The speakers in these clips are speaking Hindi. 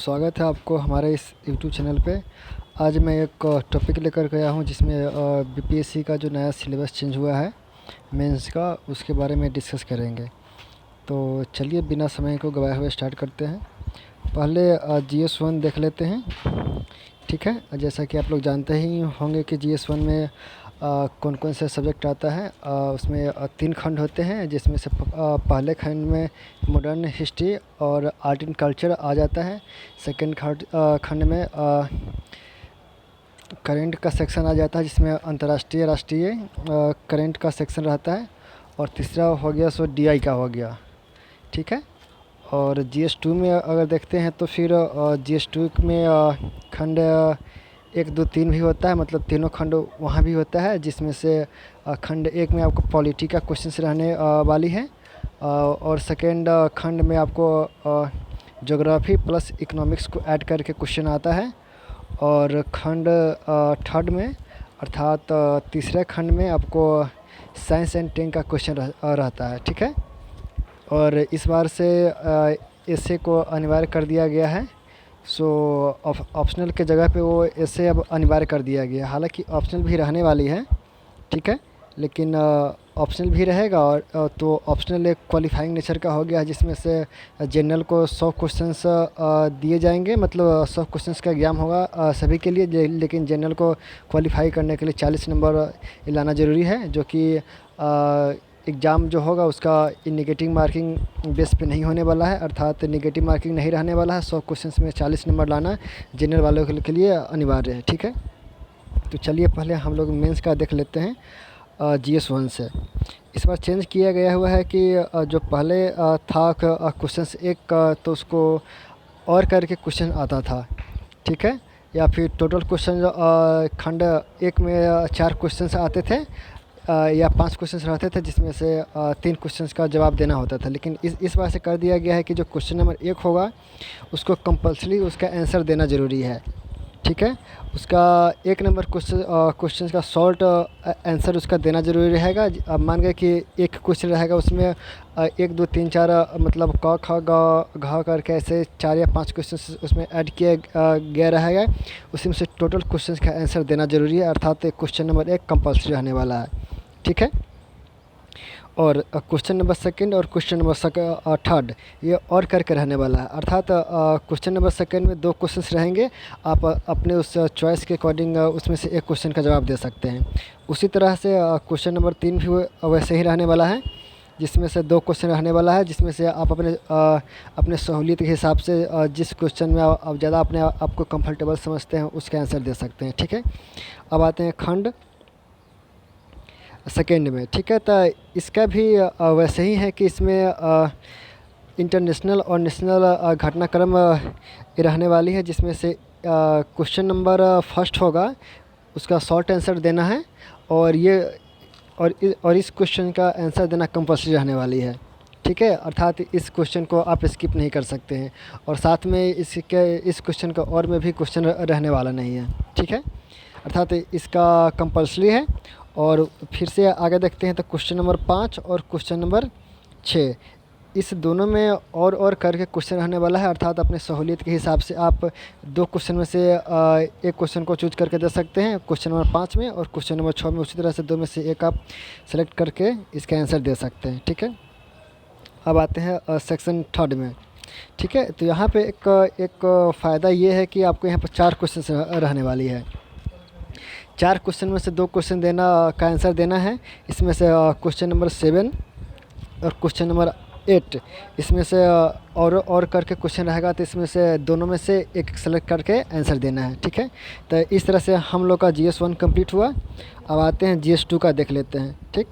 स्वागत है आपको हमारे इस यूट्यूब चैनल पे। आज मैं एक टॉपिक लेकर गया हूँ जिसमें बीपीएससी का जो नया सिलेबस चेंज हुआ है मेंस का, उसके बारे में डिस्कस करेंगे। तो चलिए बिना समय को गवाए हुए स्टार्ट करते हैं। पहले GS1 देख लेते हैं। ठीक है, जैसा कि आप लोग जानते ही होंगे कि GS1 में कौन कौन से सब्जेक्ट आता है। उसमें 3 खंड होते हैं, जिसमें से पहले खंड में मॉडर्न हिस्ट्री और आर्ट एंड कल्चर आ जाता है। सेकंड खंड में करेंट का सेक्शन आ जाता है, जिसमें अंतर्राष्ट्रीय राष्ट्रीय करेंट का सेक्शन रहता है। और तीसरा हो गया सो DI का हो गया। ठीक है, और GS2 में अगर देखते हैं तो फिर GS2 में खंड 1, 2, 3 भी होता है, मतलब तीनों खंड वहाँ भी होता है, जिसमें से खंड 1 में आपको पॉलिटी का क्वेश्चंस रहने वाली है। और सेकेंड खंड में आपको ज्योग्राफी प्लस इकोनॉमिक्स को ऐड करके क्वेश्चन आता है। और खंड थर्ड में अर्थात तीसरे खंड में आपको साइंस एंड टेक का क्वेश्चन रहता है। ठीक है, और इस बार से एसे को अनिवार्य कर दिया गया है। सो ऑप्शनल के जगह पे वो एसे अब अनिवार्य कर दिया गया है। हालांकि ऑप्शनल भी रहने वाली है, ठीक है, लेकिन ऑप्शनल भी रहेगा। और तो ऑप्शनल एक क्वालिफाइंग नेचर का हो गया है, जिसमें से जनरल को 100 क्वेश्चंस दिए जाएंगे, मतलब 100 क्वेश्चंस का एग्ज़ाम होगा सभी के लिए। लेकिन जनरल को क्वालिफाई करने के लिए 40 नंबर लाना ज़रूरी है, जो कि एग्ज़ाम जो होगा उसका नेगेटिव मार्किंग बेस पे नहीं होने वाला है, अर्थात नेगेटिव मार्किंग नहीं रहने वाला है। 100 क्वेश्चंस में 40 नंबर लाना जनरल वालों के लिए अनिवार्य है। ठीक है, तो चलिए पहले हम लोग मेंस का देख लेते हैं। GS1 से इस बार चेंज किया गया हुआ है कि जो पहले था क्वेश्चंस 1 का, तो उसको और करके क्वेश्चन आता था। ठीक है, या फिर टोटल क्वेश्चन खंड 1 में 4 क्वेश्चंस आते थे या 5 क्वेश्चंस रहते थे, जिसमें से 3 क्वेश्चंस का जवाब देना होता था। लेकिन इस बार से कर दिया गया है कि जो क्वेश्चन नंबर 1 होगा उसको कंपल्सरी उसका आंसर देना ज़रूरी है। ठीक है, उसका 1 नंबर क्वेश्चन का शॉर्ट आंसर उसका देना ज़रूरी रहेगा। अब मान गए कि एक क्वेश्चन रहेगा, उसमें 1, 2, 3, 4 मतलब क, ख, ग, घ करके ऐसे 4 या 5 क्वेश्चन उसमें ऐड किया गया रहेगा। उसी में से टोटल क्वेश्चन का आंसर देना ज़रूरी है, अर्थात क्वेश्चन नंबर 1 कंपल्सरी रहने वाला है। ठीक है, और क्वेश्चन नंबर 2 और क्वेश्चन नंबर 3 ये और करके रहने वाला है, अर्थात क्वेश्चन नंबर 2 में 2 क्वेश्चंस रहेंगे। आप अपने उस चॉइस के अकॉर्डिंग उसमें से एक क्वेश्चन का जवाब दे सकते हैं। उसी तरह से क्वेश्चन नंबर 3 भी वैसे ही रहने वाला है, जिसमें से 2 क्वेश्चन रहने वाला है, जिसमें से आप अपने सहूलियत के हिसाब से जिस क्वेश्चन में आप ज़्यादा अपने आप को कंफर्टेबल समझते हैं उसका आंसर दे सकते हैं। ठीक है, अब आते हैं खंड 2 में। ठीक है, तो इसका भी वैसे ही है कि इसमें इंटरनेशनल और नेशनल घटनाक्रम रहने वाली है, जिसमें से क्वेश्चन नंबर 1 होगा, उसका शॉर्ट आंसर देना है। और इस क्वेश्चन का आंसर देना कंपल्सरी रहने वाली है। ठीक है, अर्थात इस क्वेश्चन को आप स्किप नहीं कर सकते हैं। और साथ में इस क्वेश्चन का और में भी क्वेश्चन रहने वाला नहीं है। ठीक है, अर्थात इसका कंपल्सरी है। और फिर से आगे देखते हैं तो क्वेश्चन नंबर 5 और क्वेश्चन नंबर 6, इस दोनों में और करके क्वेश्चन रहने वाला है, अर्थात अपने सहूलियत के हिसाब से आप 2 क्वेश्चन में से एक क्वेश्चन को चूज करके दे सकते हैं क्वेश्चन नंबर 5 में, और क्वेश्चन नंबर 6 में उसी तरह से 2 में से एक आप सेलेक्ट करके इसका आंसर दे सकते हैं। ठीक है, अब आते हैं सेक्शन 3 में। ठीक है, तो यहाँ पे एक फ़ायदा ये है कि आपको यहाँ पर 4 क्वेश्चन रहने वाली है। 4 क्वेश्चन में से 2 क्वेश्चन देना का आंसर देना है। इसमें से क्वेश्चन नंबर 7 और क्वेश्चन नंबर 8, इसमें से और करके क्वेश्चन रहेगा, तो इसमें से दोनों में से एक सेलेक्ट करके आंसर देना है। ठीक है, तो इस तरह से हम लोग का GS1 कंप्लीट हुआ। अब आते हैं GS2 का देख लेते हैं। ठीक,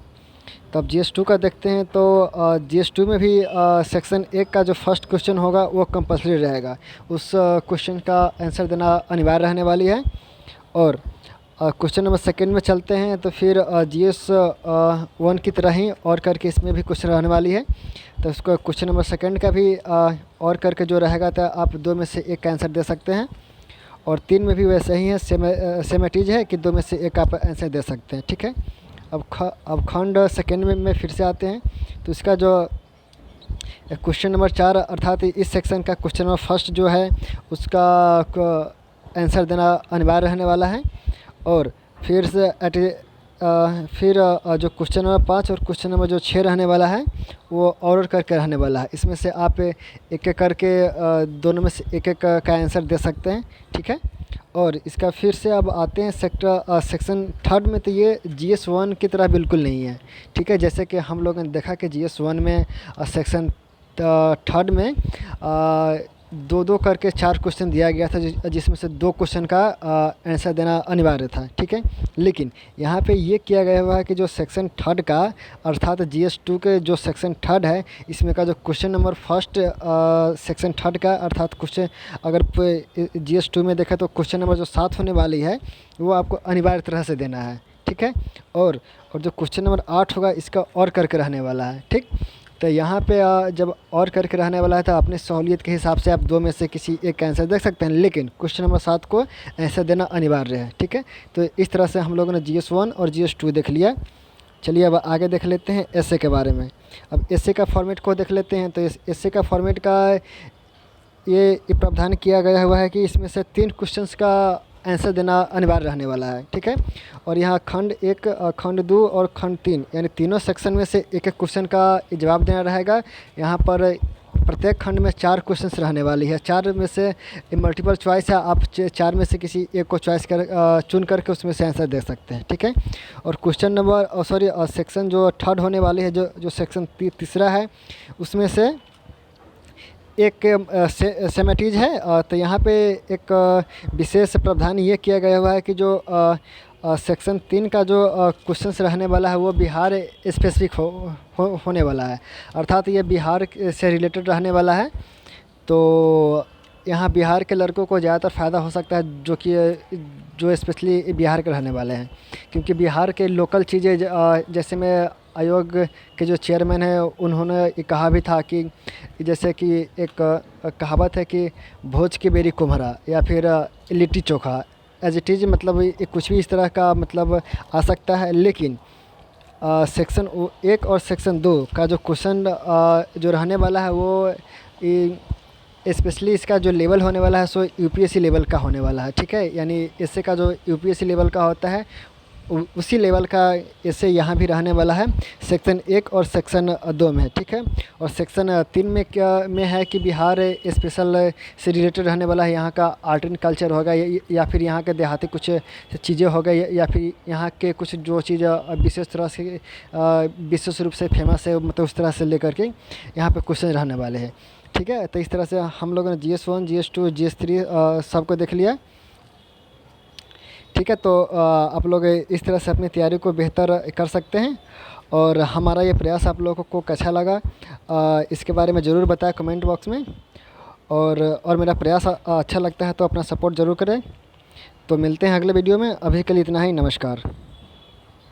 तो अब GS2 का देखते हैं तो GS2 में भी सेक्शन 1 का जो फर्स्ट क्वेश्चन होगा वो कंपल्सरी रहेगा, उस क्वेश्चन का आंसर देना अनिवार्य रहने वाली है। और क्वेश्चन नंबर 2 में चलते हैं तो फिर GS1 की तरह ही और करके इसमें भी क्वेश्चन रहने वाली है। तो उसको क्वेश्चन नंबर 2 का भी और करके जो रहेगा तो आप 2 में से एक का आंसर दे सकते हैं। और 3 में भी वैसे ही है, सेमेटीज है कि 2 में से एक आप आंसर दे सकते हैं। ठीक है, अब खंड 2 में फिर से आते हैं। तो इसका जो क्वेश्चन नंबर 4 अर्थात इस सेक्शन का क्वेश्चन नंबर फर्स्ट जो है उसका आंसर देना अनिवार्य रहने वाला है। और फिर से जो क्वेश्चन नंबर 5 और क्वेश्चन नंबर जो 6 रहने वाला है वो और करके रहने वाला है। इसमें से आप एक एक करके दोनों में से एक एक का आंसर दे सकते हैं, ठीक है। और इसका फिर से अब आते हैं सेक्शन थर्ड में। तो ये GS 1 की तरह बिल्कुल नहीं है, ठीक है। जैसे कि हम लोगों ने देखा कि GS 1 में सेक्शन थर्ड में दो दो करके 4 क्वेश्चन दिया गया था, जिसमें से 2 क्वेश्चन का आंसर देना अनिवार्य था, ठीक है। लेकिन यहाँ पे ये किया गया हुआ है कि जो सेक्शन थर्ड का अर्थात GS 2 के जो सेक्शन थर्ड है, इसमें का जो question number first section third का अर्थात क्वेश्चन अगर GS 2 में देखें तो क्वेश्चन नंबर जो 7 होने वाली है वो आपको अनिवार्य तरह से देना है, ठीक है। और जो क्वेश्चन नंबर 8 होगा इसका और करके रहने वाला है, ठीक। तो यहाँ पे जब और करके रहने वाला है तो अपने सहूलियत के हिसाब से आप 2 में से किसी एक का आंसर देख सकते हैं, लेकिन क्वेश्चन नंबर 7 को आंसर देना अनिवार्य है, ठीक है। तो इस तरह से हम लोगों ने GS 1 और GS 2 देख लिया। चलिए अब आगे देख लेते हैं एसे के बारे में। अब एसे का फॉर्मेट को देख लेते हैं। तो इस एसे का फॉर्मेट का ये प्रावधान किया गया हुआ है कि इसमें से 3 क्वेश्चंस का आंसर देना अनिवार्य रहने वाला है, ठीक है। और यहाँ खंड 1, खंड 2 और खंड 3 यानी तीनों सेक्शन में से एक एक क्वेश्चन का जवाब देना रहेगा। यहाँ पर प्रत्येक खंड में 4 क्वेश्चन्स रहने वाली है। 4 में से मल्टीपल चॉइस है, आप 4 में से किसी एक को चॉइस चुन करके उसमें से आंसर दे सकते हैं, ठीक है। और क्वेश्चन नंबर सेक्शन जो थर्ड होने वाली है, जो सेक्शन तीसरा है, उसमें से एक सेमेटीज है। तो यहाँ पे एक विशेष प्रावधान ये किया गया हुआ है कि जो सेक्शन 3 का जो क्वेश्चंस रहने वाला है वो बिहार स्पेसिफिक होने वाला है, अर्थात ये बिहार से रिलेटेड रहने वाला है। तो यहाँ बिहार के लड़कों को ज़्यादातर फ़ायदा हो सकता है जो स्पेशली बिहार के रहने वाले हैं, क्योंकि बिहार के लोकल चीज़ें जैसे मैं आयोग के जो चेयरमैन हैं उन्होंने ये कहा भी था कि जैसे कि एक कहावत है कि भोज की बेरी कुम्हरा या फिर litti chokha as it is, मतलब ये कुछ भी इस तरह का मतलब आ सकता है। लेकिन सेक्शन 1 और सेक्शन 2 का जो क्वेश्चन जो रहने वाला है वो स्पेशली इसका जो लेवल होने वाला है सो UPSC लेवल का होने वाला है, ठीक है। यानी इससे का जो UPSC लेवल का होता है उसी लेवल का इससे यहाँ भी रहने वाला है सेक्शन 1 और सेक्शन 2 में, ठीक है। और सेक्शन 3 में क्या में है कि बिहार स्पेशल से रिलेटेड रहने वाला है। यहाँ का आर्ट एंड कल्चर होगा या फिर यहाँ के देहाती कुछ चीज़ें हो गई या फिर यहाँ के कुछ जो चीज़ विशेष तरह से विशेष रूप से फेमस है, मतलब उस तरह से लेकर के यहाँ पे क्वेश्चन रहने वाले हैं, ठीक है। तो इस तरह से हम लोगों ने GS 1, GS 2, GS 3 सबको देख लिया, ठीक है। तो आप लोग इस तरह से अपनी तैयारी को बेहतर कर सकते हैं। और हमारा ये प्रयास आप लोगों को कैसा लगा इसके बारे में ज़रूर बताएं कमेंट बॉक्स में। और मेरा प्रयास अच्छा लगता है तो अपना सपोर्ट ज़रूर करें। तो मिलते हैं अगले वीडियो में, अभी के लिए इतना ही, नमस्कार।